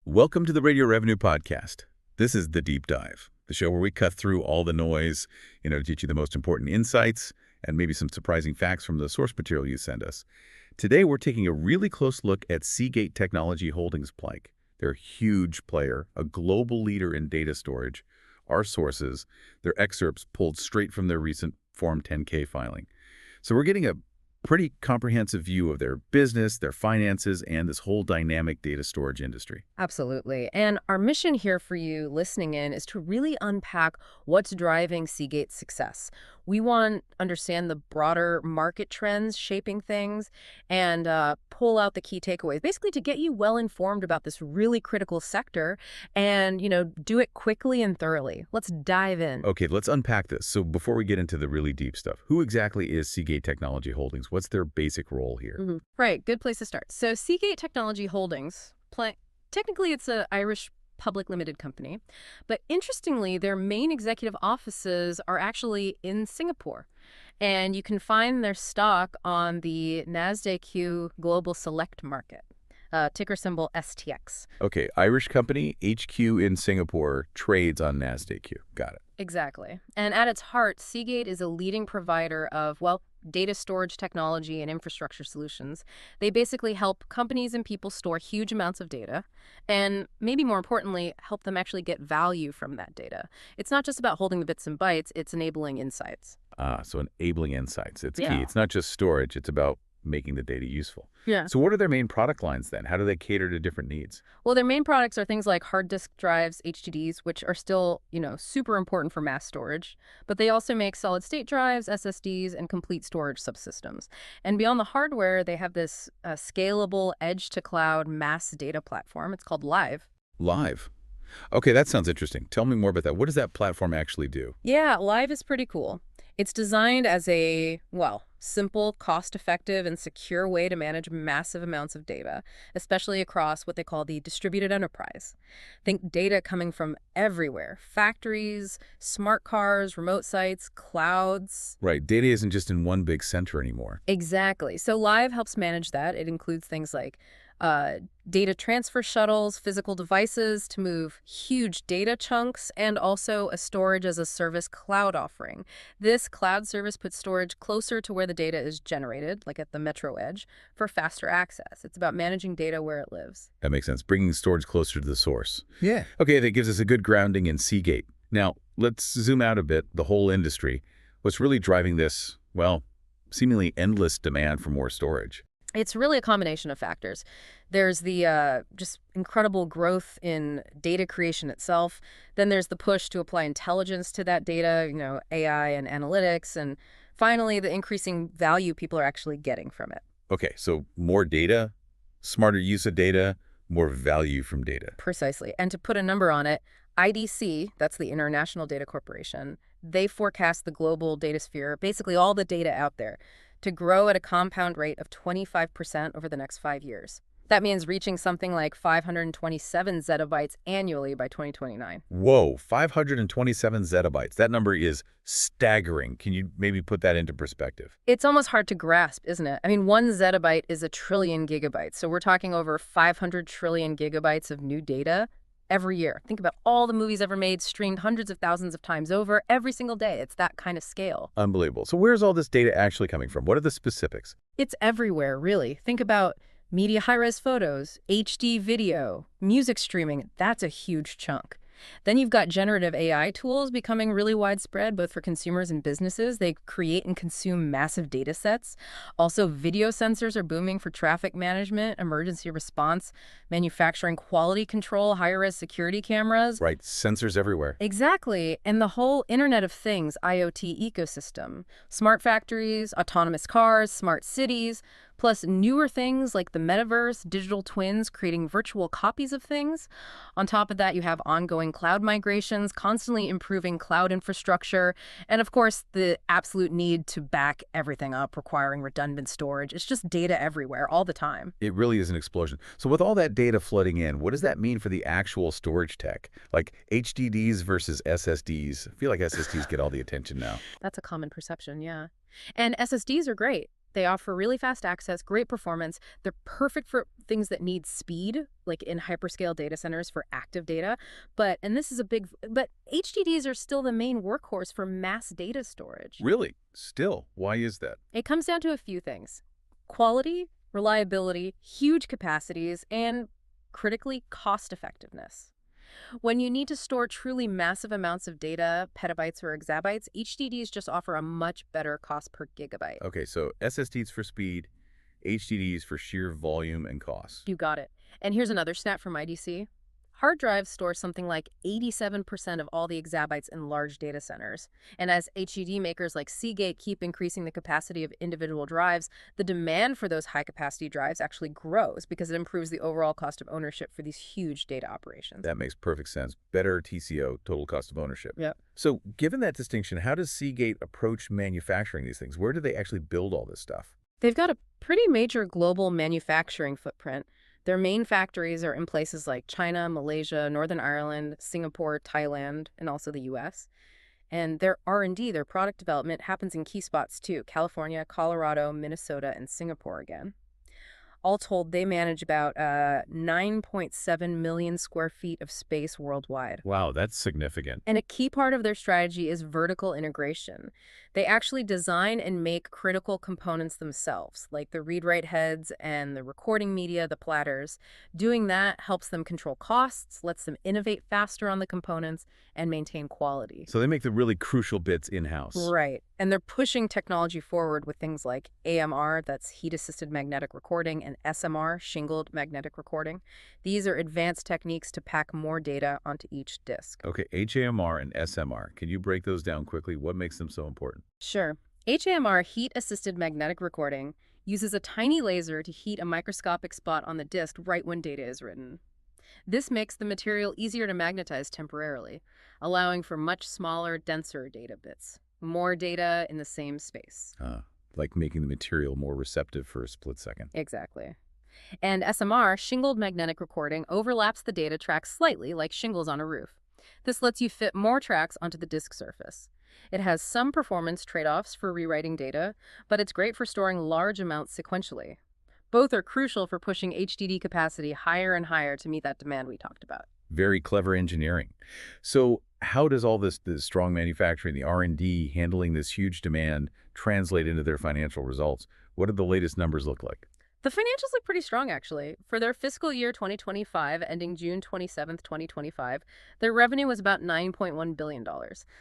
Welcome to the Radio Revenue Podcast. This is The Deep Dive, the show where we cut through all the noise, to get you the most important insights and maybe some surprising facts from the source material you send us. Today, we're taking a really close look at Seagate Technology Holdings Plank. They're a huge player, a global leader in data storage. Our sources, their excerpts pulled straight from their recent Form 10-K filing. So we're getting a pretty comprehensive view of their business, their finances, and this whole dynamic data storage industry. Absolutely. And our mission here for you listening in is to really unpack what's driving Seagate's success. We want to understand the broader market trends shaping things and pull out the key takeaways, basically to get you well informed about this really critical sector and, do it quickly and thoroughly. Let's dive in. Okay, let's unpack this. So before we get into the really deep stuff, who exactly is Seagate Technology Holdings? What's their basic role here? Right. Good place to start. So Seagate Technology Holdings, technically it's an Irish public limited company, but interestingly, their main executive offices are actually in Singapore. And you can find their stock on the NASDAQ Global Select Market, ticker symbol STX. Okay, Irish company, HQ in Singapore, trades on NASDAQ. Got it. Exactly. And at its heart, Seagate is a leading provider of, data storage technology and infrastructure solutions. They basically help companies and people store huge amounts of data and, maybe more importantly, help them actually get value from that data. It's not just about holding the bits and bytes, it's enabling insights. So enabling insights. It's key. Yeah. It's not just storage. It's about making the data useful. Yeah. So what are their main product lines then? How do they cater to different needs? Well, their main products are things like hard disk drives, HDDs, which are still, super important for mass storage. But they also make solid state drives, SSDs, and complete storage subsystems. And beyond the hardware, they have this scalable edge-to-cloud mass data platform. It's called Live. Live. Okay, that sounds interesting. Tell me more about that. What does that platform actually do? Yeah, Live is pretty cool. It's designed as a, simple, cost-effective, and secure way to manage massive amounts of data, especially across what they call the distributed enterprise. Think data coming from everywhere: factories, smart cars, remote sites, clouds. Right, data isn't just in one big center anymore. Exactly. So Live helps manage that. It includes things like data transfer shuttles, physical devices to move huge data chunks, and also a storage as a service cloud offering. This cloud service puts storage closer to where the data is generated, like at the metro edge, for faster access. It's about managing data where it lives. That makes sense. Bringing storage closer to the source. Yeah. Okay, that gives us a good grounding in Seagate. Now, let's zoom out a bit, the whole industry. What's really driving this, seemingly endless demand for more storage? It's really a combination of factors. There's the just incredible growth in data creation itself. Then there's the push to apply intelligence to that data, AI and analytics. And finally, the increasing value people are actually getting from it. Okay, so more data, smarter use of data, more value from data. Precisely. And to put a number on it, IDC, that's the International Data Corporation, they forecast the global data sphere, basically all the data out there, to grow at a compound rate of 25% over the next 5 years. That means reaching something like 527 zettabytes annually by 2029. Whoa, 527 zettabytes. That number is staggering. Can you maybe put that into perspective? It's almost hard to grasp, isn't it? I mean, 1 zettabyte is a trillion gigabytes. So we're talking over 500 trillion gigabytes of new data every year. Think about all the movies ever made, streamed hundreds of thousands of times over every single day. It's that kind of scale. Unbelievable. So where's all this data actually coming from? What are the specifics? It's everywhere, really. Think about media high-res photos, HD video, music streaming. That's a huge chunk. Then you've got generative AI tools becoming really widespread, both for consumers and businesses. They create and consume massive data sets. Also, video sensors are booming for traffic management, emergency response, manufacturing quality control, high-res security cameras. Right, sensors everywhere. Exactly. And the whole Internet of Things, IoT ecosystem. Smart factories, autonomous cars, smart cities, plus newer things like the Metaverse, digital twins creating virtual copies of things. On top of that, you have ongoing cloud migrations, constantly improving cloud infrastructure, and of course, the absolute need to back everything up, requiring redundant storage. It's just data everywhere, all the time. It really is an explosion. So with all that data flooding in, what does that mean for the actual storage tech? Like HDDs versus SSDs? I feel like SSDs get all the attention now. That's a common perception, yeah. And SSDs are great. They offer really fast access, great performance. They're perfect for things that need speed, like in hyperscale data centers for active data. And this is but HDDs are still the main workhorse for mass data storage. Really? Still? Why is that? It comes down to a few things: quality, reliability, huge capacities, and critically cost effectiveness. When you need to store truly massive amounts of data, petabytes or exabytes, HDDs just offer a much better cost per gigabyte. Okay, so SSDs for speed, HDDs for sheer volume and cost. You got it. And here's another stat from IDC. Hard drives store something like 87% of all the exabytes in large data centers. And as HDD makers like Seagate keep increasing the capacity of individual drives, the demand for those high-capacity drives actually grows because it improves the overall cost of ownership for these huge data operations. That makes perfect sense. Better TCO, total cost of ownership. Yep. So given that distinction, how does Seagate approach manufacturing these things? Where do they actually build all this stuff? They've got a pretty major global manufacturing footprint. Their main factories are in places like China, Malaysia, Northern Ireland, Singapore, Thailand, and also the US. And their R&D, their product development, happens in key spots too: California, Colorado, Minnesota, and Singapore again. All told, they manage about 9.7 million square feet of space worldwide. Wow, that's significant. And a key part of their strategy is vertical integration. They actually design and make critical components themselves, like the read-write heads and the recording media, the platters. Doing that helps them control costs, lets them innovate faster on the components, and maintain quality. So they make the really crucial bits in-house. Right. And they're pushing technology forward with things like AMR, that's heat-assisted magnetic recording, and SMR, shingled magnetic recording. These are advanced techniques to pack more data onto each disk. Okay, HAMR and SMR. Can you break those down quickly? What makes them so important? Sure. HAMR, heat-assisted magnetic recording, uses a tiny laser to heat a microscopic spot on the disk right when data is written. This makes the material easier to magnetize temporarily, allowing for much smaller, denser data bits. More data in the same space. Like making the material more receptive for a split second. Exactly. And SMR, shingled magnetic recording, overlaps the data tracks slightly, like shingles on a roof. This lets you fit more tracks onto the disk surface. It has some performance trade-offs for rewriting data, but it's great for storing large amounts sequentially. Both are crucial for pushing HDD capacity higher and higher to meet that demand we talked about. Very clever engineering. So how does all this strong manufacturing, the R&D handling this huge demand, translate into their financial results? What do the latest numbers look like? The financials look pretty strong, actually. For their fiscal year 2025, ending June 27th, 2025, their revenue was about $9.1 billion.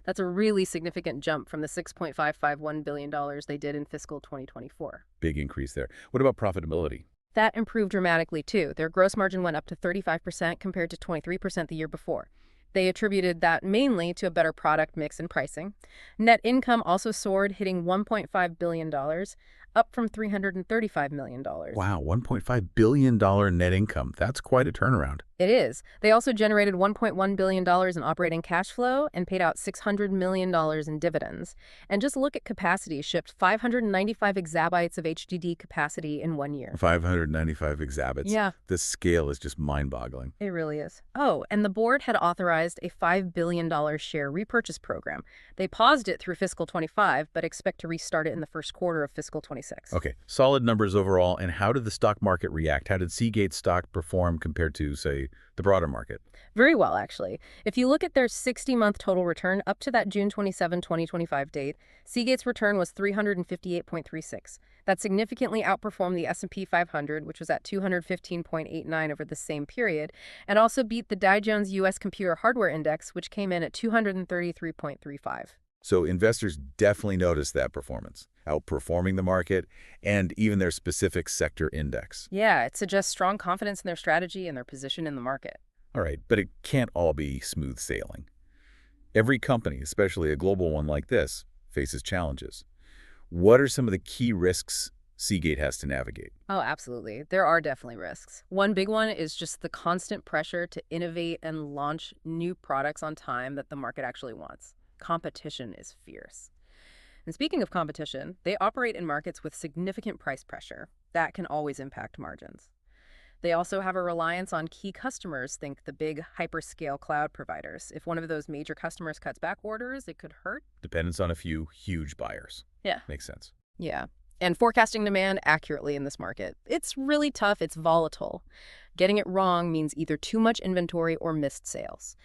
That's a really significant jump from the $6.551 billion they did in fiscal 2024. Big increase there. What about profitability? That improved dramatically, too. Their gross margin went up to 35% compared to 23% the year before. They attributed that mainly to a better product mix and pricing. Net income also soared, hitting $1.5 billion, up from $335 million. Wow, $1.5 billion net income. That's quite a turnaround. It is. They also generated $1.1 billion in operating cash flow and paid out $600 million in dividends. And just look at capacity, shipped 595 exabytes of HDD capacity in 1 year. 595 exabytes. Yeah. The scale is just mind-boggling. It really is. Oh, and the board had authorized a $5 billion share repurchase program. They paused it through fiscal 25, but expect to restart it in the first quarter of fiscal 26. Okay, solid numbers overall. And how did the stock market react? How did Seagate stock perform compared to, say, the broader market? Very well, actually. If you look at their 60-month total return up to that June 27, 2025 date, Seagate's return was 358.36. That significantly outperformed the S&P 500, which was at 215.89 over the same period, and also beat the Dow Jones U.S. Computer Hardware Index, which came in at 233.35. So investors definitely noticed that performance, outperforming the market and even their specific sector index. Yeah, it suggests strong confidence in their strategy and their position in the market. All right, but it can't all be smooth sailing. Every company, especially a global one like this, faces challenges. What are some of the key risks Seagate has to navigate? Oh, absolutely. There are definitely risks. One big one is just the constant pressure to innovate and launch new products on time that the market actually wants. Competition is fierce. And speaking of competition, they operate in markets with significant price pressure. That can always impact margins. They also have a reliance on key customers, think the big hyperscale cloud providers. If one of those major customers cuts back orders, it could hurt. Dependence on a few huge buyers. Yeah. Makes sense. Yeah. And forecasting demand accurately in this market. It's really tough. It's volatile. Getting it wrong means either too much inventory or missed sales.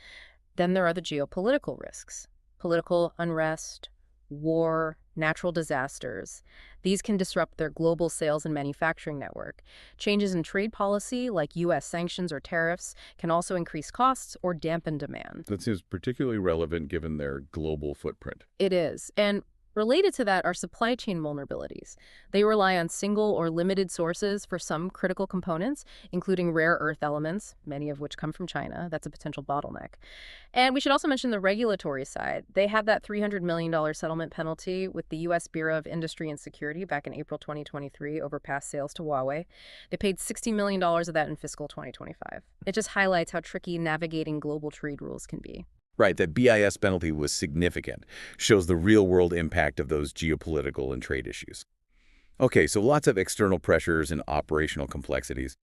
Then there are the geopolitical risks. Political unrest, war, natural disasters. These can disrupt their global sales and manufacturing network. Changes in trade policy, like U.S. sanctions or tariffs, can also increase costs or dampen demand. That seems particularly relevant given their global footprint. It is. And related to that are supply chain vulnerabilities. They rely on single or limited sources for some critical components, including rare earth elements, many of which come from China. That's a potential bottleneck. And we should also mention the regulatory side. They had that $300 million settlement penalty with the U.S. Bureau of Industry and Security back in April 2023 over past sales to Huawei. They paid $60 million of that in fiscal 2025. It just highlights how tricky navigating global trade rules can be. Right, that BIS penalty was significant, shows the real-world impact of those geopolitical and trade issues. Okay, so lots of external pressures and operational complexities.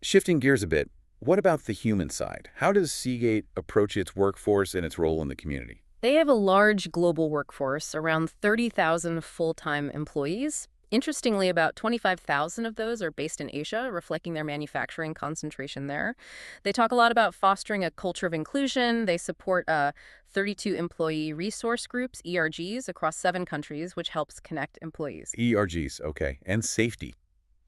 Shifting gears a bit, what about the human side? How does Seagate approach its workforce and its role in the community? They have a large global workforce, around 30,000 full-time employees. Interestingly, about 25,000 of those are based in Asia, reflecting their manufacturing concentration there. They talk a lot about fostering a culture of inclusion. They support 32 employee resource groups, ERGs, across 7 countries, which helps connect employees. ERGs, okay, and safety,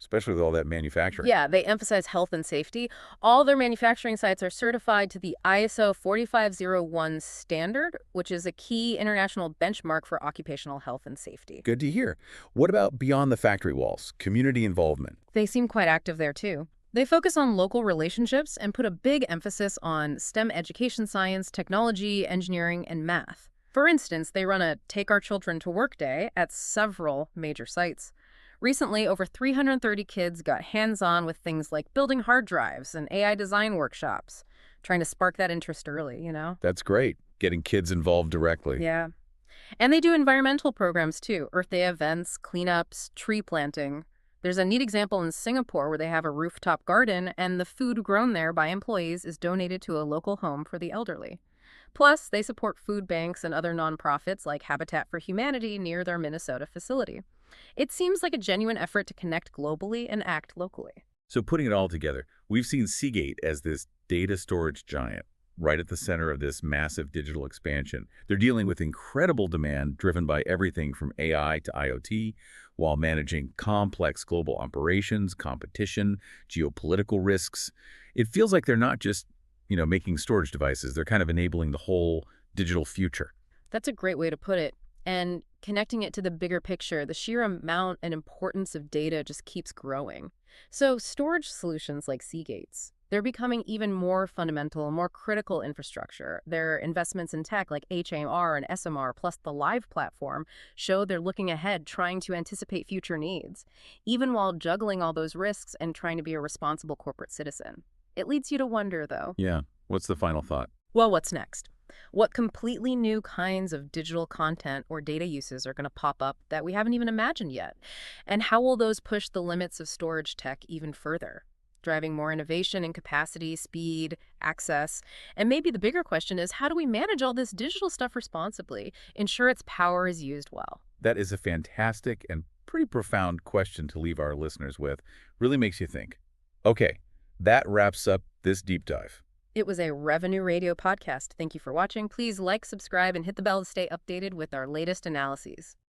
especially with all that manufacturing. Yeah, they emphasize health and safety. All their manufacturing sites are certified to the ISO 4501 standard, which is a key international benchmark for occupational health and safety. Good to hear. What about beyond the factory walls, community involvement? They seem quite active there, too. They focus on local relationships and put a big emphasis on STEM education, science, technology, engineering, and math. For instance, they run a Take Our Children to Work Day at several major sites. Recently, over 330 kids got hands-on with things like building hard drives and AI design workshops, trying to spark that interest early, you know? That's great, getting kids involved directly. Yeah. And they do environmental programs, too. Earth Day events, cleanups, tree planting. There's a neat example in Singapore where they have a rooftop garden, and the food grown there by employees is donated to a local home for the elderly. Plus, they support food banks and other nonprofits like Habitat for Humanity near their Minnesota facility. It seems like a genuine effort to connect globally and act locally. So putting it all together, we've seen Seagate as this data storage giant, right at the center of this massive digital expansion. They're dealing with incredible demand driven by everything from AI to IoT, while managing complex global operations, competition, geopolitical risks. It feels like they're not just, making storage devices. They're kind of enabling the whole digital future. That's a great way to put it. And connecting it to the bigger picture, the sheer amount and importance of data just keeps growing. So storage solutions like Seagate's, they're becoming even more fundamental, more critical infrastructure. Their investments in tech like HAMR and SMR plus the Live platform show they're looking ahead, trying to anticipate future needs, even while juggling all those risks and trying to be a responsible corporate citizen. It leads you to wonder, though. Yeah. What's the final thought? Well, what's next? What completely new kinds of digital content or data uses are going to pop up that we haven't even imagined yet? And how will those push the limits of storage tech even further, driving more innovation in capacity, speed, access? And maybe the bigger question is, how do we manage all this digital stuff responsibly, ensure its power is used well? That is a fantastic and pretty profound question to leave our listeners with. Really makes you think. Okay, that wraps up this deep dive. It was a Revenue Radio podcast. Thank you for watching. Please like, subscribe, and hit the bell to stay updated with our latest analyses.